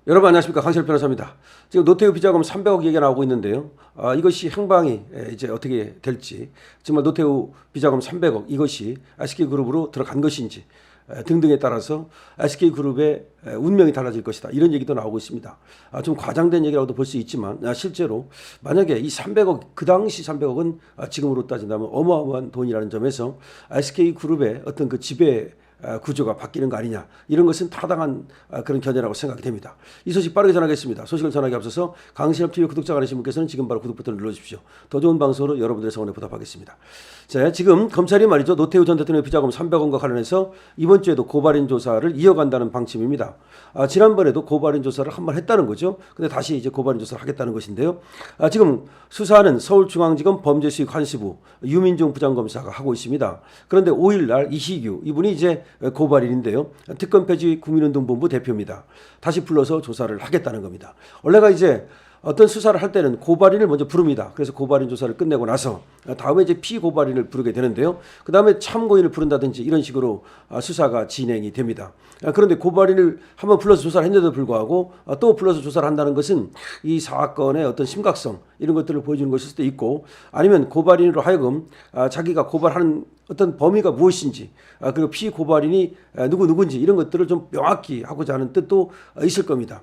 여러분 안녕하십니까, 강철 변호사입니다. 지금 노태우 비자금 300억 얘기가 나오고 있는데요. 이것이 행방이 이제 어떻게 될지, 정말 노태우 비자금 300억 이것이 SK그룹으로 들어간 것인지 등등에 따라서 SK그룹의 운명이 달라질 것이다, 이런 얘기도 나오고 있습니다. 좀 과장된 얘기라고도 볼 수 있지만 실제로 만약에 이 300억, 그 당시 300억은 지금으로 따진다면 어마어마한 돈이라는 점에서 SK그룹의 어떤 그 지배 구조가 바뀌는 거 아니냐, 이런 것은 타당한 그런 견해라고 생각이 됩니다. 이 소식 빠르게 전하겠습니다. 소식을 전하기 앞서서 강신엽TV 구독자가 아니신 분께서는 지금 바로 구독 버튼을 눌러주십시오. 더 좋은 방송으로 여러분들의 성원에 보답하겠습니다. 자, 지금 검찰이 말이죠, 노태우 전 대통령의 비자금 300억과 관련해서 이번 주에도 고발인 조사를 이어간다는 방침입니다. 지난번에도 고발인 조사를 한 번 했다는 거죠. 근데 다시 이제 고발인 조사를 하겠다는 것인데요. 지금 수사는 서울중앙지검 범죄수익 환수부 유민종 부장검사가 하고 있습니다. 그런데 5일날 이희규 이분이 이제 고발인인데요. 특검 폐지 국민운동본부 대표입니다. 다시 불러서 조사를 하겠다는 겁니다. 원래가 이제 어떤 수사를 할 때는 고발인을 먼저 부릅니다. 그래서 고발인 조사를 끝내고 나서 다음에 이제 피고발인을 부르게 되는데요. 그 다음에 참고인을 부른다든지 이런 식으로 수사가 진행이 됩니다. 그런데 고발인을 한번 불러서 조사를 했는데도 불구하고 또 불러서 조사를 한다는 것은 이 사건의 어떤 심각성, 이런 것들을 보여주는 것일 수도 있고, 아니면 고발인으로 하여금 자기가 고발하는 어떤 범위가 무엇인지, 그리고 피고발인이 누군지 이런 것들을 좀 명확히 하고자 하는 뜻도 있을 겁니다.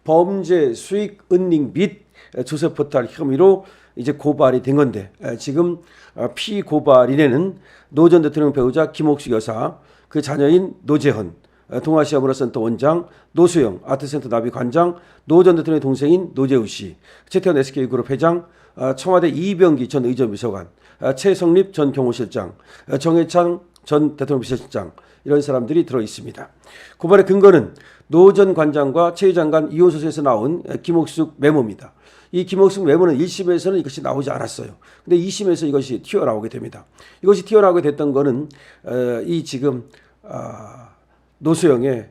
범죄 수익 은닉 및 조세 포탈 혐의로 이제 고발이 된 건데, 지금 피고발인에는 노 전 대통령 배우자 김옥숙 여사, 그 자녀인 노재헌, 동아시아 문화센터 원장, 노수영 아트센터 나비 관장, 노 전 대통령의 동생인 노재우 씨, 최태원 SK그룹 회장, 청와대 이병기 전 의전비서관, 최성립 전 경호실장, 정해창 전 대통령 비서실장, 이런 사람들이 들어 있습니다. 고발의 근거는 노 전 관장과 최 회장 간 이혼 소송에서 나온 김옥숙 메모입니다. 이 김옥숙 메모는 1심에서는 이것이 나오지 않았어요. 근데 2심에서 이것이 튀어나오게 됩니다. 이것이 튀어나오게 됐던 거는 이 지금 노수영의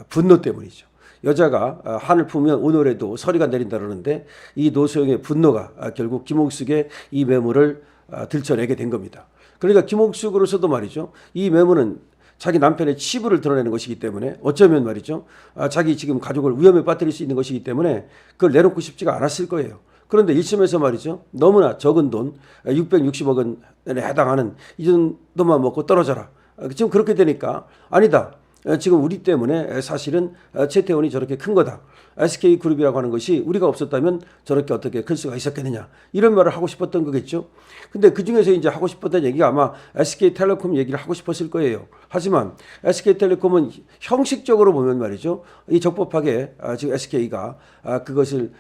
분노 때문이죠. 여자가 한을 품으면 오늘에도 서리가 내린다 그러는데, 이 노수영의 분노가 결국 김옥숙의 이 메모를 들춰내게 된 겁니다. 그러니까 김옥숙으로서도 말이죠, 이 메모는 자기 남편의 치부를 드러내는 것이기 때문에, 어쩌면 말이죠, 자기 지금 가족을 위험에 빠뜨릴 수 있는 것이기 때문에 그걸 내놓고 싶지가 않았을 거예요. 그런데 1심에서 말이죠, 너무나 적은 돈 660억 원에 해당하는 이 정도만 먹고 떨어져라, 지금 그렇게 되니까 아니다, 지금 우리 때문에 사실은 최태원이 저렇게 큰 거다, SK그룹이라고 하는 것이 우리가 없었다면 저렇게 어떻게 클 수가 있었겠느냐, 이런 말을 하고 싶었던 거겠죠. 근데 그 중에서 이제 하고 싶었던 얘기가 아마 SK텔레콤 얘기를 하고 싶었을 거예요. 하지만 SK텔레콤은 형식적으로 보면 말이죠, 이 적법하게 지금 SK가 그것을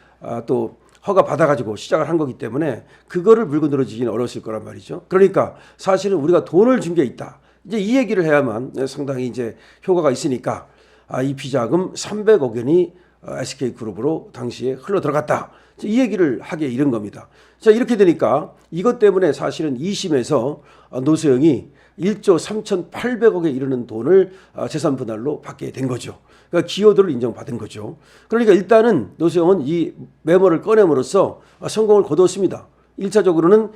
또 허가 받아가지고 시작을 한 거기 때문에 그거를 물고 늘어지기는 어려웠을 거란 말이죠. 그러니까 사실은 우리가 돈을 준 게 있다, 이제 이 얘기를 해야만 상당히 이제 효과가 있으니까 이 비자금 300억 원이 SK그룹으로 당시에 흘러 들어갔다, 이 얘기를 하기에 이른 겁니다. 자, 이렇게 되니까 이것 때문에 사실은 2심에서 노수영이 1조 3,800억에 이르는 돈을 재산 분할로 받게 된 거죠. 그러니까 기여도를 인정받은 거죠. 그러니까 일단은 노수영은 이 메모를 꺼냄으로써 성공을 거두었습니다. 1차적으로는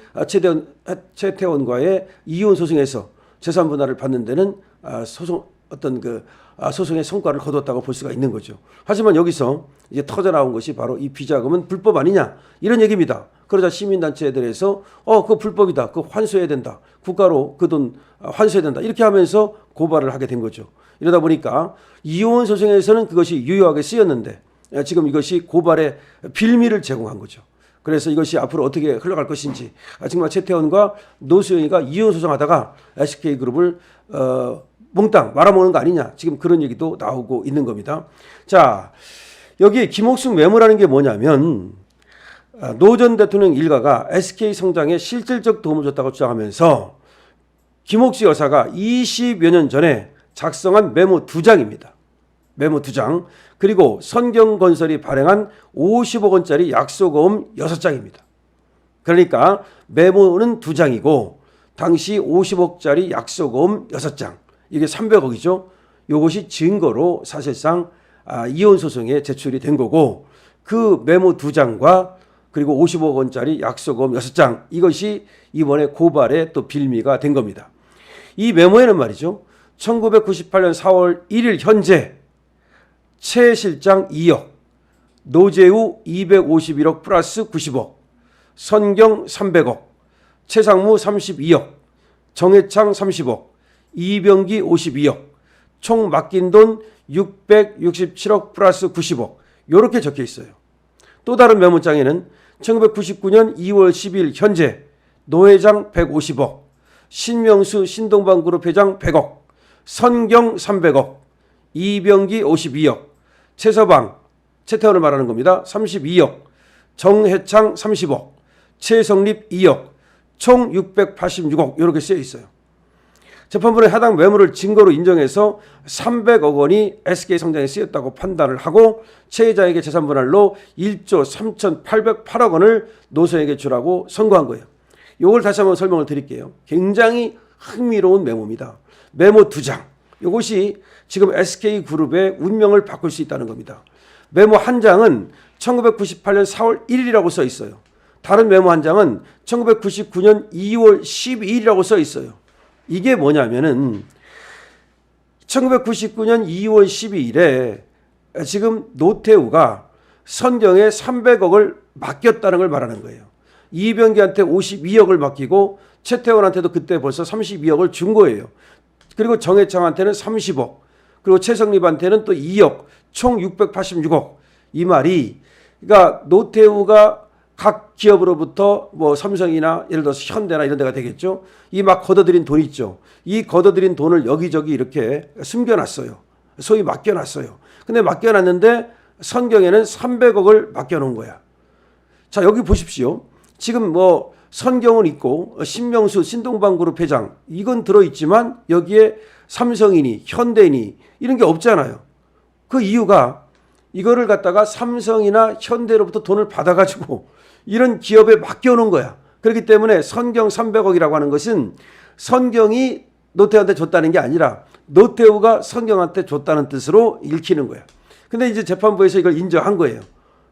최태원과의 이혼 소송에서 재산 분할을 받는 데는 소송의 성과를 거뒀다고 볼 수가 있는 거죠. 하지만 여기서 이제 터져 나온 것이 바로 이 비자금은 불법 아니냐, 이런 얘기입니다. 그러자 시민단체들에서 그거 불법이다, 그거 환수해야 된다, 국가로 그 돈 환수해야 된다, 이렇게 하면서 고발을 하게 된 거죠. 이러다 보니까 이혼 소송에서는 그것이 유효하게 쓰였는데 지금 이것이 고발의 빌미를 제공한 거죠. 그래서 이것이 앞으로 어떻게 흘러갈 것인지, 정말 최태원과 노수영이가 이혼 소송하다가 SK그룹을 몽땅 말아먹는 거 아니냐, 지금 그런 얘기도 나오고 있는 겁니다. 자, 여기 김옥숙 메모라는 게 뭐냐면, 노 전 대통령 일가가 SK 성장에 실질적 도움을 줬다고 주장하면서 김옥숙 여사가 20여 년 전에 작성한 메모 2장입니다. 메모 2장, 그리고 선경건설이 발행한 50억 원짜리 약속어음 6장입니다. 그러니까 메모는 2장이고 당시 50억짜리 약속어음 6장, 이게 300억이죠. 이것이 증거로 사실상 이혼 소송에 제출이 된 거고, 그 메모 2장과 그리고 50억 원짜리 약속어음 6장, 이것이 이번에 고발의 또 빌미가 된 겁니다. 이 메모에는 말이죠, 1998년 4월 1일 현재 최 실장 2억, 노재우 251억 플러스 90억, 선경 300억, 최상무 32억, 정해창 30억, 이병기 52억, 총 맡긴 돈 667억 플러스 90억 이렇게 적혀 있어요. 또 다른 메모장에는 1999년 2월 10일 현재 노 회장 150억, 신명수 신동방그룹 회장 100억, 선경 300억, 이병기 52억, 최서방, 최태원을 말하는 겁니다. 32억, 정해창 30억, 최성립 2억, 총 686억 이렇게 쓰여 있어요. 재판부는 해당 매물을 증거로 인정해서 300억 원이 SK성장에 쓰였다고 판단을 하고 최 회장에게 재산분할로 1조 3,808억 원을 노소영에게 주라고 선고한 거예요. 이걸 다시 한번 설명을 드릴게요. 굉장히 흥미로운 메모입니다. 메모 2장. 이것이 지금 SK그룹의 운명을 바꿀 수 있다는 겁니다. 메모 한 장은 1998년 4월 1일이라고 써 있어요. 다른 메모 한 장은 1999년 2월 12일이라고 써 있어요. 이게 뭐냐면은 1999년 2월 12일에 지금 노태우가 선경에 300억을 맡겼다는 걸 말하는 거예요. 이병기한테 52억을 맡기고 최태원한테도 그때 벌써 32억을 준 거예요. 그리고 정해창한테는 30억, 그리고 최성립한테는 또 2억, 총 686억. 이 말이 그러니까 노태우가 각 기업으로부터 뭐 삼성이나 예를 들어서 현대나 이런 데가 되겠죠. 이 막 걷어들인 돈 있죠. 이 걷어들인 돈을 여기저기 이렇게 숨겨놨어요. 소위 맡겨놨어요. 근데 맡겨놨는데 선경에는 300억을 맡겨놓은 거야. 자, 여기 보십시오. 지금 뭐 선경은 있고 신명수 신동방그룹 회장 이건 들어있지만 여기에 삼성이니 현대니 이런 게 없잖아요. 그 이유가 이거를 갖다가 삼성이나 현대로부터 돈을 받아가지고 이런 기업에 맡겨놓은 거야. 그렇기 때문에 선경 300억이라고 하는 것은 선경이 노태우한테 줬다는 게 아니라 노태우가 선경한테 줬다는 뜻으로 읽히는 거야. 근데 이제 재판부에서 이걸 인정한 거예요.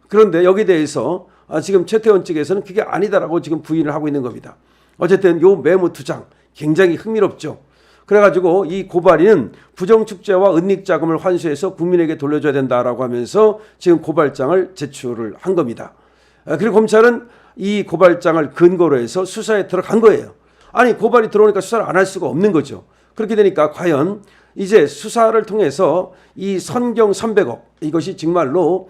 그런데 여기에 대해서 지금 최태원 측에서는 그게 아니다라고 지금 부인을 하고 있는 겁니다. 어쨌든 요 메모 2장 굉장히 흥미롭죠. 그래가지고 이 고발인은 부정축제와 은닉자금을 환수해서 국민에게 돌려줘야 된다라고 하면서 지금 고발장을 제출을 한 겁니다. 그리고 검찰은 이 고발장을 근거로 해서 수사에 들어간 거예요. 아니 고발이 들어오니까 수사를 안 할 수가 없는 거죠. 그렇게 되니까 과연 이제 수사를 통해서 이 선경 300억 이것이 정말로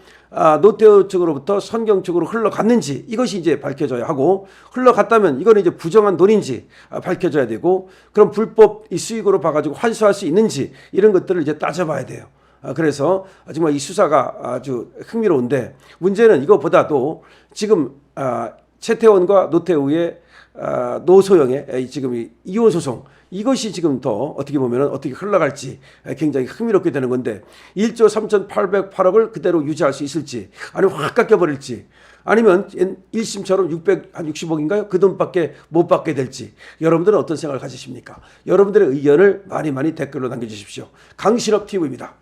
노태우 측으로부터 선경 측으로 흘러갔는지 이것이 이제 밝혀져야 하고 흘러갔다면 이거는 이제 부정한 돈인지 밝혀져야 되고 그럼 불법 이 수익으로 봐가지고 환수할 수 있는지 이런 것들을 이제 따져봐야 돼요. 그래서 정말 이 수사가 아주 흥미로운데 문제는 이거보다도 지금 최태원과 노태우의 노소영의 지금 이 이혼 소송 이것이 지금 더 어떻게 보면 어떻게 흘러갈지 굉장히 흥미롭게 되는 건데 1조 3,808억을 그대로 유지할 수 있을지 아니면 확 깎여버릴지 아니면 1심처럼 660억인가요? 그 돈밖에 못 받게 될지 여러분들은 어떤 생각을 가지십니까? 여러분들의 의견을 많이 댓글로 남겨주십시오. 강신업 TV입니다.